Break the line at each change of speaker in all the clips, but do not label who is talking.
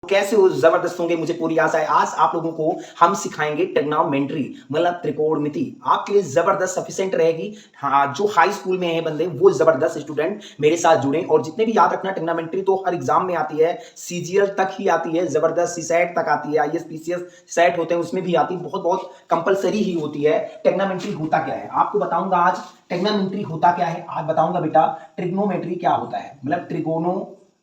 कैसे हो? जबरदस्त होंगे, मुझे पूरी आशा है। आज आप लोगों को हम सिखाएंगे ट्रिग्नोमेट्री मतलब त्रिकोणमिति। आपके लिए जबरदस्त सफिशिएंट रहेगी। हाँ, जो हाई स्कूल में है बंदे वो जबरदस्त स्टूडेंट मेरे साथ जुड़े। और जितने भी याद रखना, ट्रिग्नोमेट्री तो हर एग्जाम में आती है, सीजीएल तक ही आती है, जबरदस्त सीसेट तक आती है, आईएएस पीसीएस सेट होते हैं उसमें भी आती है, बहुत बहुत कंपलसरी ही होती है। ट्रिग्नोमेट्री होता क्या है आपको बताऊंगा आज। ट्रिग्नोमेट्री होता क्या है आज बताऊंगा बेटा। ट्रिग्नोमेट्री क्या होता है मतलब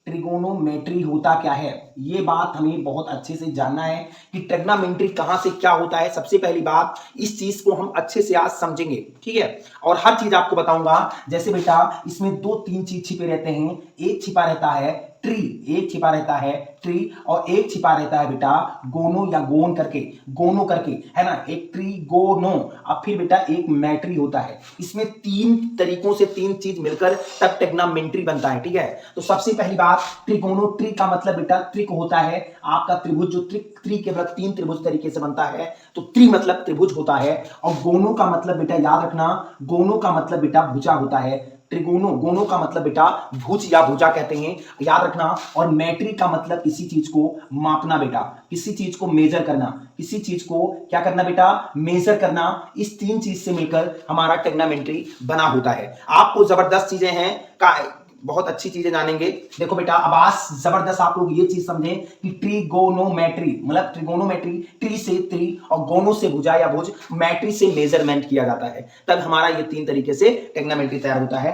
ट्रिगोनोमेट्री होता क्या है, ये बात हमें बहुत अच्छे से जानना है कि ट्रिग्नोमेट्री कहां से क्या होता है। सबसे पहली बात, इस चीज को हम अच्छे से आज समझेंगे, ठीक है। और हर चीज आपको बताऊंगा। जैसे बेटा इसमें दो तीन चीज छिपे रहते हैं। एक छिपा रहता है ट्री, एक छिपा रहता है ट्री, और एक छिपा रहता है बेटा गोनो या गोन करके, गोनो करके, है ना। एक ट्री गोनो, अब फिर बेटा एक मैट्री होता है। इसमें तीन तरीकों से तीन चीज मिलकर तब ट्रिग्नोमेट्री बनता है, ठीक है। तो सबसे पहली बात, ट्रिगोनोमेट्री का मतलब बेटा त्रिक होता है आपका त्रिभुज। जो त्रि के वृत्त तीन त्रिभुज तरीके से बनता है, तो त्रि मतलब त्रिभुज होता है। और गोनो का मतलब बेटा याद रखना, गोनो का मतलब बेटा भुजा होता है। त्रिगोनो, गोनो का मतलब बेटा भुज या भुजा कहते हैं, याद रखना। और मैट्री का मतलब किसी चीज को मापना बेटा, किसी चीज को मेजर करना, किसी चीज को क्या करना बेटा, मेजर करना। इस तीन चीज से मिलकर हमारा ट्रिग्नोमेट्री बना होता है। आपको जबरदस्त चीजें हैं का, बहुत अच्छी चीजें जानेंगे। देखो बेटा अब आज जबरदस्त आप लोग ये चीज समझें कि ट्रिगोनोमेट्री मतलब ट्रिगोनोमेट्री, ट्री से ट्री और गोनो से भुजा या भुज, मैट्री से मेजरमेंट किया जाता है, तब हमारा ये तीन तरीके से ट्रिग्नोमेट्री तैयार होता है।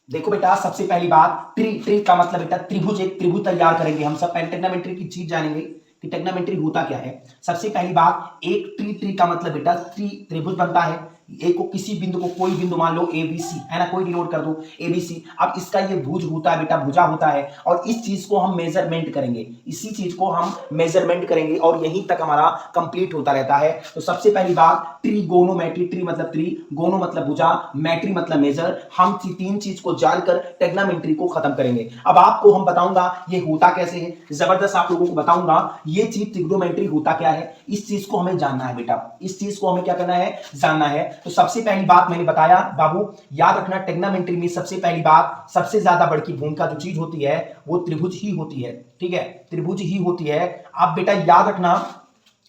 देखो बेटा सबसे पहली बात, ट्री का मतलब बेटा त्रिभुज, एक त्रिभुज तैयार करेंगे हम सब। पहले ट्रिग्नोमेट्री की चीज जानेंगे कि ट्रिग्नोमेट्री होता क्या है। सबसे पहली बात, एक ट्री का मतलब बेटा त्रिभुज बनता है। एक को किसी बिंदु को, कोई बिंदु मान लो एबीसी, है ना, कोई डिनोट कर दो एबीसी। अब इसका ये भुज होता है बेटा, भुजा होता है। और इस चीज को हम मेजरमेंट करेंगे, इसी चीज को हम मेजरमेंट करेंगे और यहीं तक हमारा कंप्लीट होता रहता है। तो सबसे पहली बात, ट्रिगोनोमेट्री, ट्री मतलब ट्री, गोनो मतलब भुजा, मैट्री मतलब मेजर। हम तीन चीज को जानकर ट्रिग्नोमेट्री को खत्म करेंगे। अब आपको हम बताऊंगा ये होता कैसे है, जबरदस्त आप लोगों को बताऊंगा ये चीज ट्रिग्नोमेट्री होता क्या है। इस चीज को हमें जानना है बेटा, इस चीज को हमें क्या करना है, जानना है। तो सबसे पहली बात मैंने बताया बाबू, याद रखना ट्रिग्नोमेट्री में सबसे पहली बात, सबसे ज्यादा बड़ी भूमिका जो चीज होती है वो त्रिभुज ही होती है, ठीक है, त्रिभुज ही होती है। अब बेटा याद रखना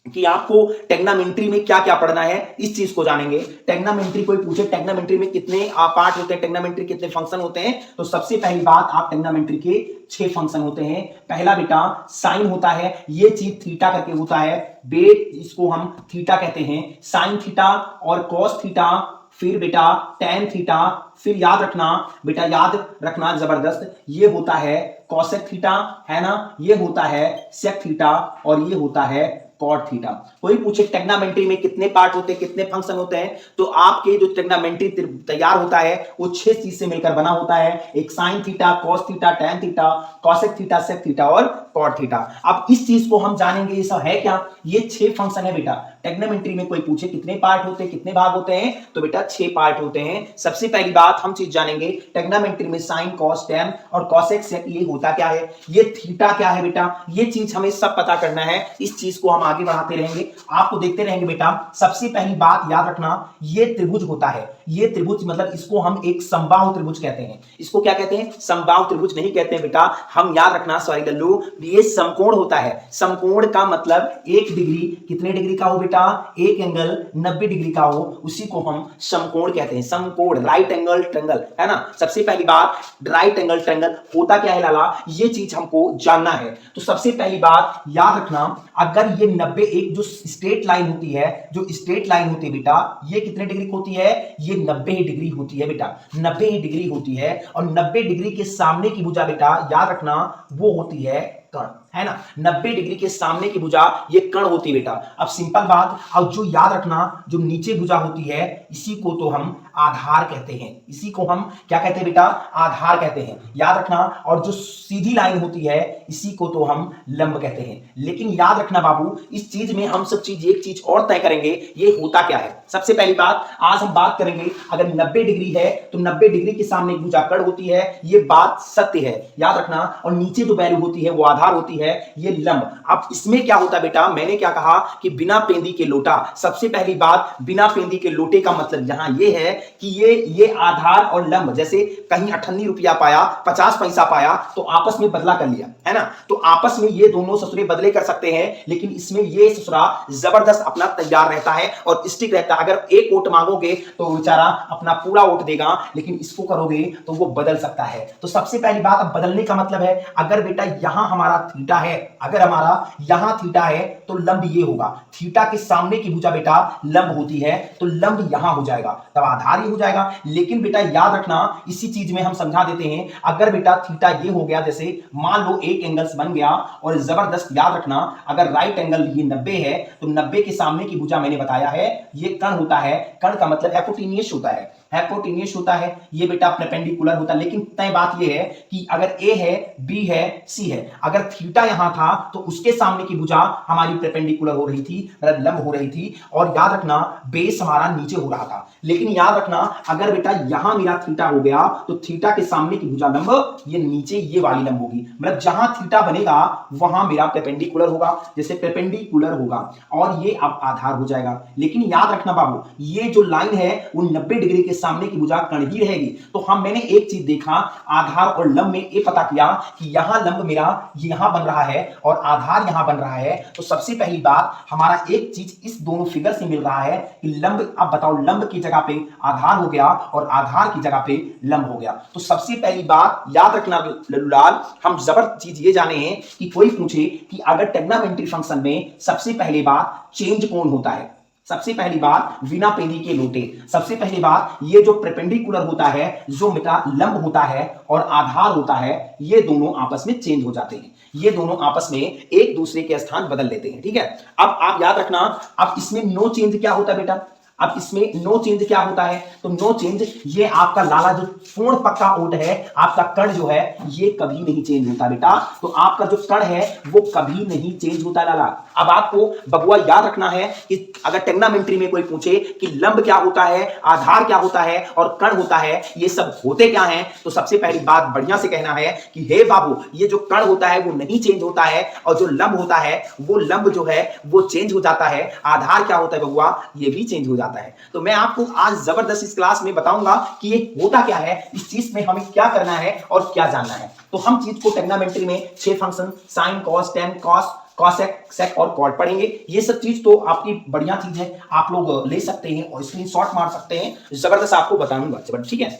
कि आपको ट्रिग्नोमेट्री में क्या क्या पढ़ना है, इस चीज को जानेंगे। ट्रिग्नोमेट्री कोई पूछे ट्रिग्नोमेट्री में कितने पार्ट होते हैं, ट्रिग्नोमेट्री कितने फंक्शन होते हैं, तो सबसे पहली बात आप ट्रिग्नोमेट्री के 6 फंक्शन होते हैं। पहला बेटा साइन होता है, ये चीज थीटा करके होता है बेट, इसको हम थीटा कहते हैं, साइन थीटा और कॉस थीटा, फिर बेटा टेन थीटा, फिर याद रखना बेटा, याद रखना जबरदस्त, ये होता है कॉसेक थीटा, है ना, ये होता है सेक थीटा और ये होता है कॉट थीटा। कोई पूछे ट्रिग्नोमेट्री में कितने पार्ट होते हैं, कितने फंक्शन होते हैं, तो आपके जो ट्रिग्नोमेट्री तैयार होता है वो 6 चीज से मिलकर बना होता है। एक sine theta, cos theta, tan theta, cosec theta, sec theta और कॉट थीटा। अब इस चीज को हम जानेंगे, ये सब है क्या, ये 6 फंक्शन है बेटा। ट्रिग्नोमेट्री में कोई पूछे कितने पार्ट होते हैं, कितने भाग होते हैं, तो बेटा 6 पार्ट होते हैं। सबसे पहली बात हम चीज जानेंगे ट्रिग्नोमेट्री में साइन, कॉस, टेन और कॉसेक, सेक, ये होता क्या है, ये थीटा क्या है बेटा, ये चीज हमें सब पता करना है। इस चीज को हम आगे बढ़ाते रहेंगे, आपको देखते रहेंगे बेटा। सबसे पहली बात याद रखना, ये त्रिभुज होता है, ये त्रिभुज मतलब इसको हम एक समबाहु त्रिभुज कहते हैं। इसको क्या कहते हैं, समबाहु त्रिभुज नहीं कहते हैं बेटा, हम याद रखना, सॉरी लल्लू, ये समकोण होता है। समकोण का मतलब एक डिग्री, कितने डिग्री का हो बेटा, एक एंगल 90 डिग्री का हो, उसी को हम समकोण कहते हैं। समकोण, राइट एंगल ट्रायंगल, है ना। सबसे पहली बात, राइट एंगल ट्रायंगल होता क्या है लाला, ये चीज हमको जानना है। तो सबसे पहली बात याद रखना, अगर ये 90, एक जो स्ट्रेट लाइन होती है, जो स्ट्रेट लाइन होती है बेटा, ये कितने डिग्री होती है, ये 90 डिग्री होती है बेटा, 90 डिग्री होती है। और 90 डिग्री के सामने की भुजा बेटा याद रखना वो होती है कर्ण, है ना। 90 डिग्री के सामने की भुजा ये कर्ण होती है बेटा। अब सिंपल बात, अब जो याद रखना, जो नीचे भुजा होती है इसी को तो हम आधार कहते हैं, इसी को हम क्या कहते हैं बेटा, आधार कहते हैं, याद रखना। और जो सीधी लाइन होती है इसी को तो हम लंब कहते हैं। लेकिन याद रखना बाबू, इस चीज में हम सब चीज, एक चीज और तय करेंगे, ये होता क्या है। सबसे पहली बात आज हम बात करेंगे, अगर 90 डिग्री है तो 90 डिग्री के सामने भुजा कर्ण होती है, ये बात सत्य है, याद रखना। और नीचे जो वैल्यू होती है वो आधार आधार होती है ये लंब। अब इसमें क्या होता है बेटा, मैंने क्या कहा कि बिना पेंदी के लोटा। सबसे पहली बात, बिना पेंदी के लोटे का मतलब यहां ये है कि ये आधार और लंब, जैसे कहीं 98 रुपया पाया, 50 पैसा पाया, तो आपस में बदला कर लिया, है ना। तो आपस में ये दोनों ससुरे बदले कर सकते हैं, लेकिन इसमें ये ससुरा जबरदस्त अपना तैयार रहता है और स्टिक रहता है। अगर एक वोट मांगोगे तो बेचारा अपना पूरा वोट देगा, लेकिन इसको करोगे तो वो बदल सकता है। तो सबसे पहली बात, अब बदलने का मतलब है, अगर बेटा यहां हमारा थीटा है, अगर हमारा यहां थीटा है तो लंब ये होगा। थीटा के सामने की भुजा बेटा लंब होती है, तो लंब यहां हो जाएगा, तब आधार ही हो जाएगा। लेकिन बेटा याद रखना, इसी चीज में हम समझा देते हैं, अगर बेटा थीटा ये हो गया, जैसे मान लो एक एंगल्स बन गया, और जबरदस्त याद रखना, अगर राइट एंगल ये 90 है तो 90 के सामने की भुजा मैंने बताया है ये कर्ण होता है। कर्ण का मतलब हाइपोटेन्यूस होता है, हाइपोटेन्यूस होता है, ये बेटा परपेंडिकुलर होता है। लेकिन तय बात ये है कि अगर ए है, बी है, सी है, अगर थीटा यहां था तो उसके सामने की भुजा हमारी परपेंडिकुलर हो रही थी, मतलब लंब हो रही थी। और याद रखना बेस हमारा नीचे हो रहा था। लेकिन याद रखना, अगर बेटा यहां मेरा थीटा हो गया तो थीटा के सामने की भुजा लंब ये नीचे ये वाली लंब होगी, मतलब जहां थीटा बनेगा वहां मेरा परपेंडिकुलर होगा, जैसे परपेंडिकुलर होगा, और ये अब आधार हो जाएगा। लेकिन याद रखना बाबू, ये जो लाइन है वो 90 डिग्री के सामने की भुजा कर्ण ही रहेगी। तो मैंने एक चीज देखा, आधार और लंब में ये पता किया कि यहां लंब मेरा यहां बन रहा है और आधार यहां बन रहा है। तो सबसे पहली बात, हमारा एक चीज इस दोनों फिगर से मिल रहा है कि लंब, अब बताओ, लंब की जगह पे आधार हो गया और आधार की जगह पे लंब हो गया। तो सबसे पहली बात याद रखना लल्लूलाल, हम जबर चीज ये जाने हैं कि कोई पूछे कि अगर ट्रिग्नोमेट्री फंक्शन में सबसे पहली बात चेंज कौन होता है, सबसे पहली बात बिना पेंदी के लोटे, सबसे पहली बात ये जो परपेंडिकुलर होता है, जो मेरा लंब होता है और आधार होता है, ये दोनों आपस में चेंज हो जाते हैं, ये दोनों आपस में एक दूसरे के स्थान बदल लेते हैं, ठीक है। अब आप याद रखना, अब इसमें नो चेंज क्या होता है बेटा, अब इसमें नो चेंज क्या होता है, तो नो चेंज ये आपका लाला जो पूर्ण पक्का ओट है, आपका कण जो है ये कभी नहीं चेंज होता बेटा। तो आपका जो कण है वो कभी नहीं चेंज होता लाला। अब आपको बबुआ याद रखना है कि अगर ट्रिग्नोमेट्री में कोई पूछे कि लंब क्या होता है, आधार क्या होता है और कण होता है, ये सब होते क्या हैं, तो सबसे पहली बात बढ़िया से कहना है कि हे बाबू, ये जो कण होता है वो नहीं चेंज होता है, और जो लंब होता है वो लंब जो है वो चेंज हो जाता है। आधार क्या होता है बबुआ, ये भी चेंज हो जाता है। तो मैं आपको आज जबरदस्त इस क्लास में बताऊंगा कि ये होता क्या है, इस चीज में हमें क्या करना है और क्या जानना है। तो हम चीज को ट्रिग्नोमेट्री में 6 function sine, cos, tan, cos, cosec, sec और कॉट पढ़ेंगे। ये सब चीज तो आपकी बढ़िया चीज है, आप लोग ले सकते हैं और स्क्रीनशॉट मार सकते हैं, जबरदस्त आपको बताऊंगा, ठीक है।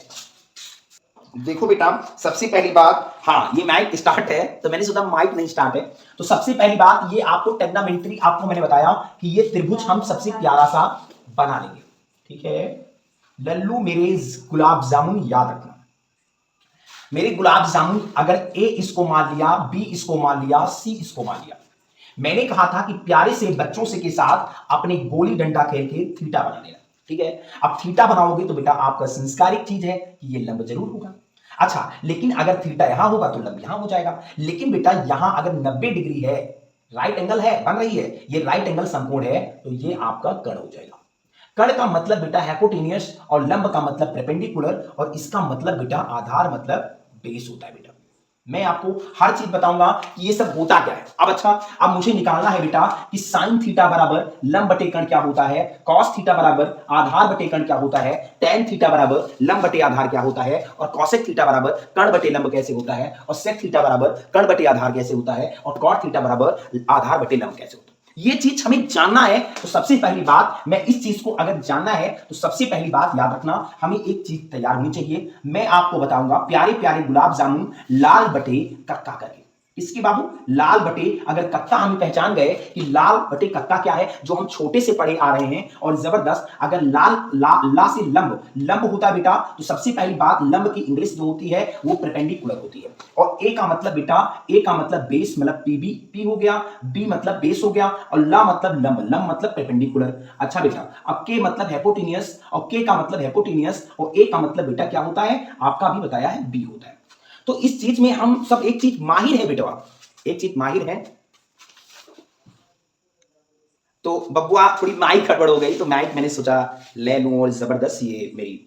देखो बेटा, सबसे पहली बात, हाँ ये माइक स्टार्ट है, तो मैंने सोचा माइक नहीं स्टार्ट है। तो सबसे पहली बात, ये आपको ट्रिग्नोमेट्री, आपको मैंने बताया कि ये त्रिभुज हम सबसे प्यारा सा बना लेंगे, ठीक है। लल्लू मेरे गुलाब जामुन याद रखना, मेरे गुलाब जामुन, अगर ए इसको मान लिया, बी इसको मान लिया, सी इसको मान लिया, मैंने कहा था कि प्यारे से बच्चों से के साथ अपने गोली डंडा खेल के थीटा बना लेना, ठीक है। अब थीटा बनाओगे तो बेटा आपका संस्कारिक चीज है कि ये लंब जरूर होगा। अच्छा, लेकिन अगर थीटा यहां होगा तो लंब यहां हो जाएगा। लेकिन बेटा यहां अगर 90 डिग्री है, राइट एंगल है, बन रही है, ये राइट एंगल समकोण है, तो ये आपका कर्ण हो जाएगा। कर्ण का मतलब बेटा हाइपोटेन्यूस और लंब का मतलब परपेंडिकुलर, और इसका मतलब बेटा आधार मतलब बेस होता है बेटा। मैं आपको हर चीज बताऊंगा कि ये सब होता क्या है। अब अच्छा, अब मुझे निकालना है बेटा कि साइन थीटा बराबर लंब बटे कर्ण क्या होता है, कॉस थीटा बराबर आधार बटे कर्ण क्या होता है, टेन थीटा बराबर लंब बटे आधार क्या होता है, और कॉसेक थीटा बराबर कर्ण बटे लंब कैसे होता है, और सेक थीटा बराबर कर्ण बटे आधार कैसे होता है, और कॉट थीटा बराबर आधार बटे लंब कैसे होता है। ये चीज हमें जानना है। तो सबसे पहली बात, मैं इस चीज को अगर जानना है तो सबसे पहली बात याद रखना, हमें एक चीज तैयार होनी चाहिए। मैं आपको बताऊंगा प्यारे प्यारे गुलाब जामुन लाल बटे कक्का करके। इसकी बाबू, लाल बटे, अगर कक्का हम पहचान गए कि लाल बटे कक्का क्या है, जो हम छोटे से पढ़े आ रहे हैं, और जबरदस्त, अगर लाल ला से लंब, लंब होता है बेटा, तो सबसे पहली बात लंब की इंग्लिश जो होती है वो परपेंडिकुलर होती है। और ए का मतलब बेटा, ए का मतलब बेस, मतलब पीबी, पी हो गया, बी मतलब बेस हो गया, और ला मतलब लंब, लंब मतलब परपेंडिकुलर। अच्छा बेटा, अब के मतलब हाइपोटेन्यूस, और के का मतलब हाइपोटेन्यूस, और ए का मतलब बेटा क्या होता है, आपका भी बताया है, बी होता है। तो इस चीज में हम सब एक चीज माहिर है बेटा, एक चीज माहिर है। तो बबुआ थोड़ी माइक गड़बड़ हो गई, तो माइक मैंने सोचा ले लूं, और जबरदस्त ये मेरी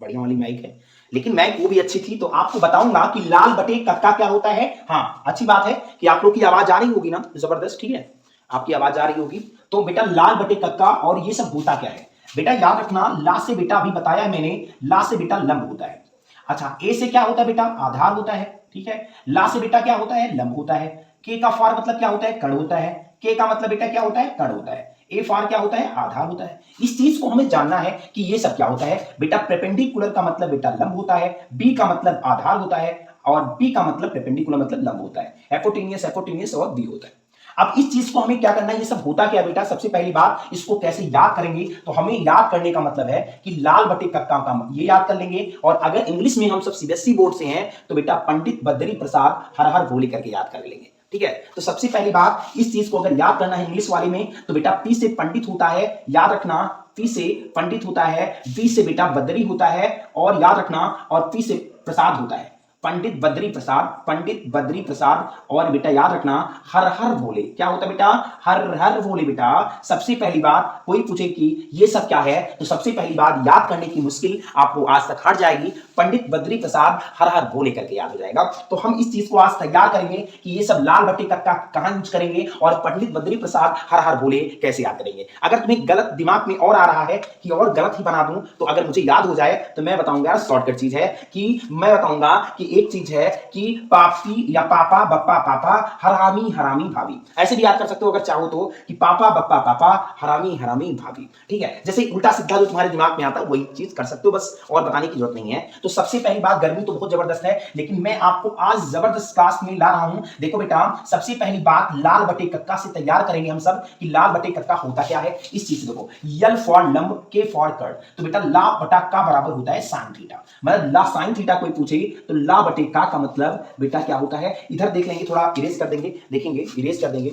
बढ़िया वाली माइक है। लेकिन मैं वो भी अच्छी थी तो आपको बताऊंगा कि लाल बटे कक्का क्या होता है। हाँ, अच्छी बात है कि आप लोग की आवाज आ रही होगी ना, जबरदस्त, ठीक है, आपकी आवाज आ रही होगी। तो बेटा लाल बटे कक्का और ये सब होता क्या है बेटा, याद रखना, ला से बेटा अभी बताया मैंने, ला से बेटा लंब होता है। अच्छा, ए से क्या होता है बेटा, आधार होता है, ठीक है। ला से बेटा क्या होता है, लंब होता है। के का फार मतलब क्या होता है, कण होता है। के का मतलब बेटा क्या होता है, कण होता है। ए फार क्या होता है, आधार होता है। इस चीज को हमें जानना है कि ये सब क्या होता है बेटा। परपेंडिकुलर का मतलब बेटा लंब होता है, बी का मतलब आधार होता है, और बी का मतलब परपेंडिकुलर मतलब लंब होता है। हाइपोटेन्यूस हाइपोटेन्यूस और बी होता है। अब इस चीज को हमें क्या करना है, ये सब होता क्या बेटा, सबसे पहली बात इसको कैसे याद करेंगे, तो हमें याद करने का मतलब है कि लाल बटे कक्का का ये याद कर लेंगे। और अगर इंग्लिश में हम सब सीबीएसई बोर्ड से हैं तो बेटा पंडित बद्री प्रसाद हर हर भोले करके याद कर लेंगे, ठीक है। तो सबसे पहली बात इस चीज को अगर याद करना है इंग्लिश वाले में तो बेटा पी से पंडित होता है, याद रखना, पी से पंडित होता है, बी से बेटा बद्री होता है, और याद रखना, और पी से प्रसाद होता है, पंडित बद्री प्रसाद, पंडित बद्री प्रसाद। और बेटा याद रखना हर हर भोले, क्या होता है बेटा, हर हर भोले। बेटा सबसे पहली बात कोई पूछे कि ये सब क्या है तो सबसे पहली बात याद करने की मुश्किल आपको आज तक हट जाएगी, पंडित बद्री प्रसाद हर हर भोले करके याद हो जाएगा। तो हम इस चीज को आज तैयार करेंगे कि ये सब लाल बटे कक्का कहां यूज करेंगे और पंडित बद्री प्रसाद हर हर भोले कैसे याद करेंगे। अगर तुम्हें गलत दिमाग में और आ रहा है कि और गलत ही बना दूं तो अगर मुझे याद हो जाए तो मैं बताऊंगा, शॉर्टकट चीज है कि मैं बताऊंगा कि एक चीज है कि पापी या पापा बप्पा पापा हरामी हरामी भाभी, ऐसे भी याद कर सकते हो अगर चाहो तो कि पापा बप्पा पापा हरामी हरामी भाभी, ठीक है। जैसे उल्टा सीधा जो तुम्हारे दिमाग में आता है वही चीज कर सकते हो, बस और बताने की जरूरत नहीं है। तो सबसे पहली बात, गर्मी तो बहुत जबरदस्त है लेकिन मैं आपको आज जबरदस्त क्लास में ला रहा हूं। देखो बेटा सबसे पहली बात लाल बटे कक्का से तैयार करेंगे हम सब कि लाल बटे कक्का होता क्या है। इस चीज देखो, यल फॉर लंब, के फॉर कर्ण, तो बेटा ला बटा का बराबर होता है साइन थीटा, मतलब ला साइन थीटा कोई पूछे तो ला बटे का मतलब बेटा क्या होता है। इधर देख लेंगे, थोड़ा इरेज कर देंगे, देखेंगे इरेज कर देंगे।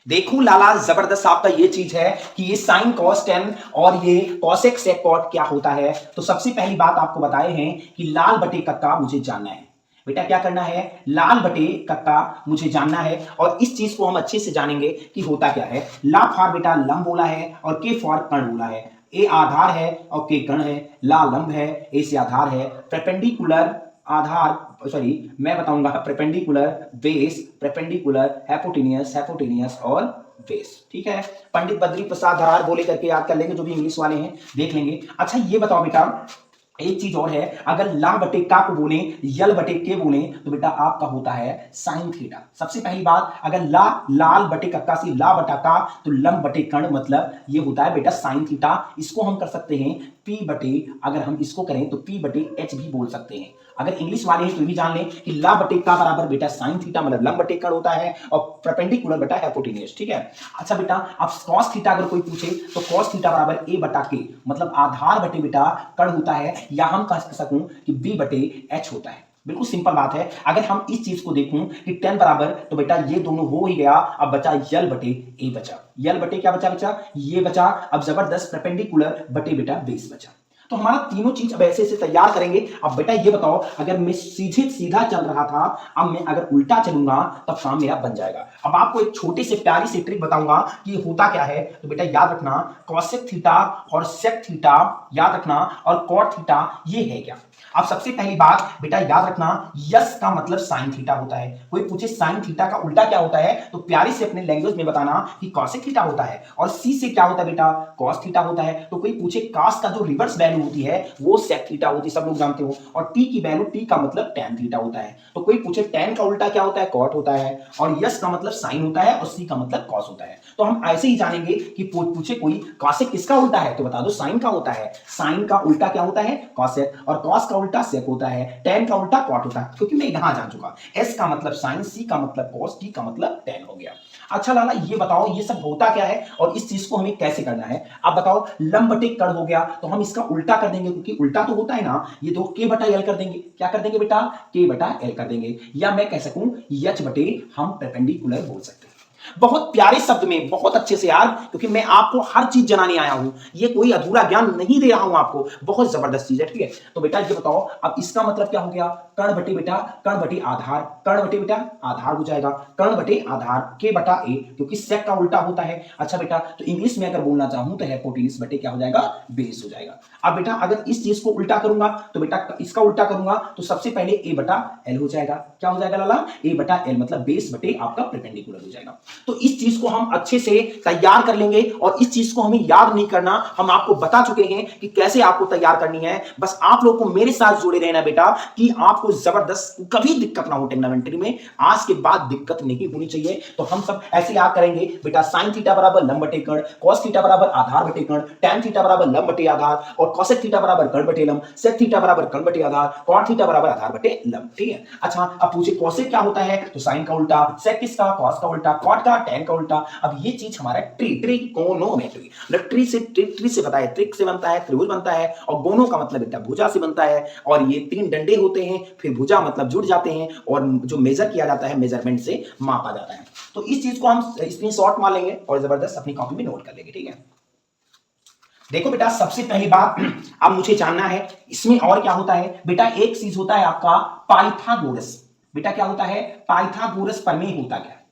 देखो लाला जबरदस्त आपका ये चीज है कि ये साइन कॉस टेन और ये कॉसेक सेक कॉट क्या होता है। तो सबसे पहली बात आपको बताए हैं कि लाल बटे कक्का मुझे जानना है। बेटा क्या करना है, लाल बटे कक्का मुझे जानना है और इस चीज को हम अच्छे से जानेंगे कि होता क्या है। ला फॉर बेटा लंब बोला है और के फॉर कर्ण बोला है। ए आधार है और के कर्ण है, ला लंब है, ए से आधार है, परपेंडिकुलर आधार, सॉरी मैं बताऊंगा perpendicular base, perpendicular hypotenuse, hypotenuse और बेस, ठीक है। पंडित बद्री प्रसाद हरार बोले करके याद कर लेंगे, जो भी इंग्लिश वाले हैं देख लेंगे। अच्छा ये बताओ बेटा एक चीज और है, अगर ला बटे का को बोले, यल बटे के बोले तो बेटा आपका होता है साइन थीटा। सबसे पहली बात अगर ला लाल बटे कक्का से ला बटा का तो लंब बटे कर्ण मतलब ये होता है बेटा साइन थीटा। इसको हम कर सकते हैं पी बटे, अगर हम इसको करें तो पी बटे एच भी बोल सकते हैं। अगर इंग्लिश वाले हैं तो भी जान लें कि ला बटे का बराबर बेटा साइन थीटा मतलब लंब बटे कर्ण होता है और परपेंडिकुलर बेटा हाइपोटेन्यूस, ठीक है। अच्छा बेटा अब कॉस थीटा अगर कोई पूछे तो कॉस थीटा बराबर ए बटा के मतलब आधार बटे बेटा कर्ण होता है, या हम कह सकूं कि बी बटे एच होता है। बिल्कुल सिंपल बात है। अगर हम इस चीज को देखूं कि 10 बराबर तो बेटा ये दोनों हो ही गया, अब बचा यल बटे ए बचा, यल बटे क्या बचा, बचा ये बचा। अब जबरदस्त परपेंडिकुलर बटे बेटा बेस बचा। तो हमारा तीनों चीज अब ऐसे से तैयार करेंगे। अब बेटा ये बताओ अगर मैं सीधे सीधा चल रहा था, अब मैं अगर उल्टा चलूंगा तब काम मेरा बन जाएगा। अब आपको एक छोटे से प्यारी सी ट्रिक बताऊंगा कि होता क्या है। तो बेटा याद रखना कॉसेक थीटा और सेक थीटा याद रखना और कॉट थीटा ये है क्या। अब सबसे पहली बात बेटा याद रखना यस का मतलब साइन थीटा होता है। कोई पूछे साइन थीटा का उल्टा क्या होता है तो प्यारी से अपने लैंग्वेज में बताना कि कॉसेक थीटा होता है। और सी से क्या होता है बेटा कॉस थीटा होता है। तो कोई पूछे कास का जो रिवर्स वैल्यू होती है वो सेक थीटा होती है, सब लोग जानते हो। और टी की वैल्यू टी का मतलब टैन थीटा होता है। तो कोई पूछे टैन का उल्टा क्या होता है कॉट होता है, और यस का मतलब साइन होता है और सी का मतलब कॉस होता है। तो हम ऐसे ही जानेंगे कि पूछे कोई कॉसेक किसका उल्टा है तो बता दो साइन का होता है। साइन का उल्टा क्या होता है कॉसेक, और कॉस का उल्टा सेक होता है, टैन का उल्टा कॉट होता है, क्योंकि मैं यहां जान चुका। एस का मतलब साइन, सी का मतलब कॉस, टी का मतलब टैन हो गया। अच्छा लाला ये बताओ ये सब होता क्या है और इस चीज को हमें कैसे करना है। आप बताओ लंब बटे कर्ण हो गया तो हम इसका उल्टा कर देंगे, क्योंकि उल्टा तो होता है ना, ये तो के बटा एल कर देंगे। क्या कर देंगे बेटा के बटा एल कर देंगे, या मैं कह सकूं एच बटे हम परपेंडिकुलर बोल सकते हैं। बहुत प्यारे शब्द में बहुत अच्छे से यार, क्योंकि मैं आपको हर चीज जनाने आया हूं, ये कोई अधूरा ज्ञान नहीं दे रहा हूं आपको, बहुत जबरदस्त चीज है, ठीक है। तो बेटा ये बताओ अब इसका मतलब क्या हो गया कर्ण बटे बेटा कर्ण बटे आधार, कर्ण बटे बेटा आधार हो जाएगा, कर्ण बटे आधार के बटा ए, क्योंकि सेक का उल्टा होता है। अच्छा बेटा, तो इंग्लिश में अगर बोलना चाहूं तो हाइपोटेन्यूज बटे क्या हो जाएगा, बेस हो जाएगा। अब बेटा अगर इस चीज को उल्टा करूंगा तो बेटा इसका उल्टा करूंगा तो सबसे पहले ए बटा एल हो जाएगा। क्या हो जाएगा लाला, ए बटा एल, मतलब बेस बटे आपका परपेंडिकुलर हो जाएगा। तो इस चीज को हम अच्छे से तैयार कर लेंगे और इस चीज को हमें याद नहीं करना, हम आपको बता चुके हैं कि कैसे आपको तैयार करनी है। बस आप लोग को मेरे साथ जुड़े रहना बेटा कि आपको जबरदस्त कभी दिक्कत ना हो ट्रिग्नोमेट्री में, आज के बाद दिक्कत नहीं होनी चाहिए। तो हम सब ऐसे याद करेंगे बेटा, साइन थीटा बराबर लंब बटे कर्ण, कॉस थीटा बराबर आधार बटे कर्ण, टैन थीटा बराबर लंब बटे आधार और कोसेक थीटा बराबर कर्ण बटे लंब, सेक थीटा बराबर कर्ण बटे आधार, कॉट थीटा बराबर आधार बटे लंब। ठीक है। अच्छा, अब पूछे कोसेक क्या होता है, तो साइन का उल्टा, सेक किसका, कॉस का उल्टा, कॉट का, टैन का उल्टा। अब ये चीज हमारा ट्रिगोनोमेट्री, ट्री से पता है, ट्रिक से बनता है, त्रिभुज बनता है, और गोनो का मतलब बेटा भुजा से बनता है, और ये 3 डंडे होते हैं, फिर भुजा मतलब जुड़ जाते हैं, और जो मेजर किया जाता है मेजरमेंट से मापा जाता है। तो इस चीज को हम स्क्रीनशॉट मार लेंगे और जबरदस्त अपनी कॉपी में नोट कर लेंगे। ठीक है। देखो बेटा, सबसे पहली बात अब मुझे जानना है इसमें और क्या होता है बेटा, एक चीज होता है आपका पाइथागोरस। बेटा क्या होता है, पाइथागोरस प्रमेय होता क्या है।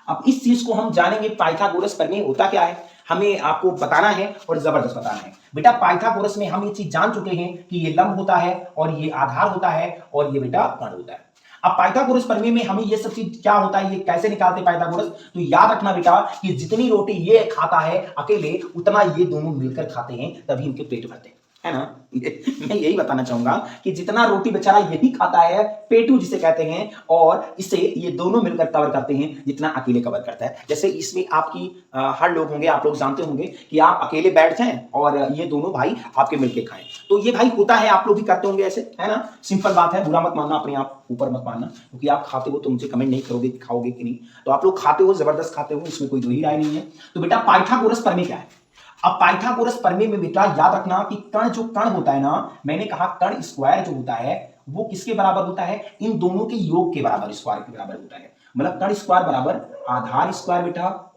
अब इस चीज को हम जानेंगे, पाइथागोरस प्रमेय होता क्या है, हमें आपको बताना है और जबरदस्त बताना है। बेटा पाइथागोरस में हम ये चीज जान चुके हैं कि ये लंब होता है और ये आधार होता है और ये बेटा कर्ण होता है। अब पाइथागोरस प्रमेय में हमें ये सब चीज क्या होता है, ये कैसे निकालते हैं पाइथागोरस, तो याद रखना बेटा कि जितनी रोटी ये खाता है अकेले, उतना ये दोनों मिलकर खाते हैं, तभी इनके पेट भरते हैं, है ना। मैं यही बताना चाहूंगा कि जितना रोटी बेचारा यही खाता है, पेटू जिसे कहते हैं, और इसे ये दोनों मिलकर कवर करते हैं जितना अकेले कवर करता है। जैसे इसमें आपकी हर लोग होंगे, आप लोग जानते होंगे कि आप अकेले बैठ जाएं और ये दोनों भाई आपके मिलकर खाएं, तो ये भाई होता है, आप लोग भी करते होंगे ऐसे, है ना। सिंपल बात है, बुरा मत मानना, अपने आप ऊपर मत मानना, क्योंकि आप खाते हो तो मुझे कमेंट नहीं करोगे कि खाओगे कि नहीं, तो आप लोग खाते हो, जबरदस्त खाते हो, इसमें कोई दो ही राय नहीं है। तो बेटा पाइथागोरस प्रमेय क्या है। अब पाइथागोरस प्रमेय में बेटा याद रखना कि कर्ण जो कर्ण होता है ना, मैंने कहा कर्ण स्क्वायर जो होता है वो किसके बराबर होता है, इन दोनों के योग के बराबर, स्क्वायर के बराबर होता है। मतलब कर्ण स्क्वायर बराबर आधार स्क्वायर बेटा,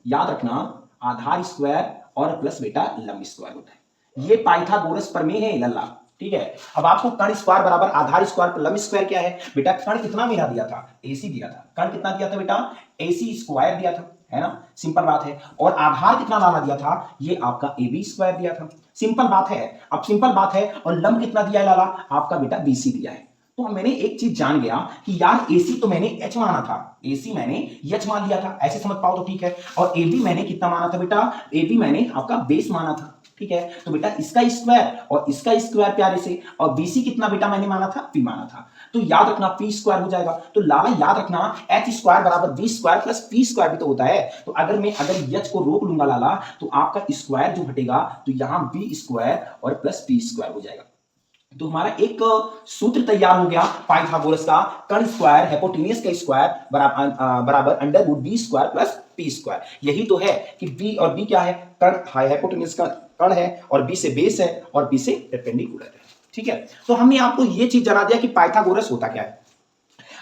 याद रखना आधार स्क्वायर और प्लस बेटा लंब स्क्वायर होता है। ये पाइथागोरस प्रमेय है लल्ला। ठीक है। अब आपको कर्ण स्क्वायर बराबर आधार स्क्वायर पर लंब स्क्वायर क्या है बेटा, कर्ण कितना मेरा दिया था, AC दिया था, कर्ण कितना दिया था बेटा, AC स्क्वायर दिया था, है ना, सिंपल बात है। और आधार कितना लाना दिया था, ये आपका AB स्क्वायर दिया था, सिंपल बात है। अब सिंपल बात है, और लंब कितना दिया है लाला, आपका बेटा BC दिया है। तो मैंने एक चीज जान गया कि यार AC तो मैंने H माना था, AC मैंने H मान लिया था, ऐसे समझ पाओ तो ठीक है। और AB मैंने कितना माना था बेटा, AB मैंने आपका बेस माना था। ठीक है। तो बेटा इसका स्क्वायर और इसका स्क्वायर प्यारे से, और BC कितना बेटा मैंने माना था, P माना था, तो याद रखना P स्क्वायर हो जाएगा। तो लाला याद रखना H स्क्वायर बराबर B square plus P square भी तो होता है। तो अगर मैं H को रोक लूंगा लाला, तो आपका स्क्वायर जो हटेगा, तो यहां B स्क्वायर और प्लस P स्क्वायर हो जाएगा। तो हमारा एक सूत्र तैयार हो गया पाइथागोरस का, कर्ण स्क्वायर हाइपोटेन्यूज का स्क्वायर बराबर under root B square plus P square. यही तो है कि B और B क्या है, कर्ण हाइपोटेन्यूज का कर्ण है, और B से बेस है, और B से परपेंडिकुलर है। ठीक है। तो हमने आपको ये चीज जना दिया कि पाइथागोरस होता क्या है।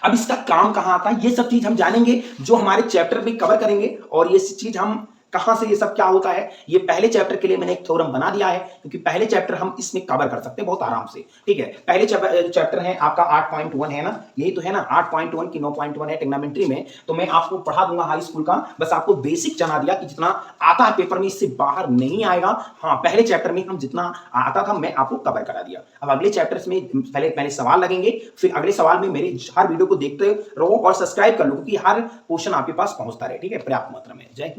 अब इसका काम कहां आता है, ये सब चीज हम जानेंगे जो हमारे चैप्टर में कवर करेंगे, और ये चीज हम कहां से, ये सब क्या होता है, ये पहले चैप्टर के लिए मैंने एक थ्योरम बना दिया है, क्योंकि पहले चैप्टर हम इसमें कवर कर सकते हैं बहुत आराम से। ठीक है। पहले चैप्टर है आपका 8.1 है ना, यही तो है ना, 8.1 की 9.1 है ट्रिग्नोमेट्री में, तो मैं आपको पढ़ा दूंगा हाई स्कूल का, बस आपको बेसिक जना दिया कि जितना आता है पेपर में इससे बाहर नहीं आएगा। हाँ, पहले चैप्टर में हम जितना आता था मैं आपको कवर करा दिया। अब अगले चैप्टर्स में पहले सवाल लगेंगे, फिर अगले सवाल में मेरे हर वीडियो को देखते रहो और सब्सक्राइब कर लो, क्योंकि हर क्वेश्चन आपके पास पहुंचता रहे। ठीक है, पर्याप्त मात्रा में। जय हिंद।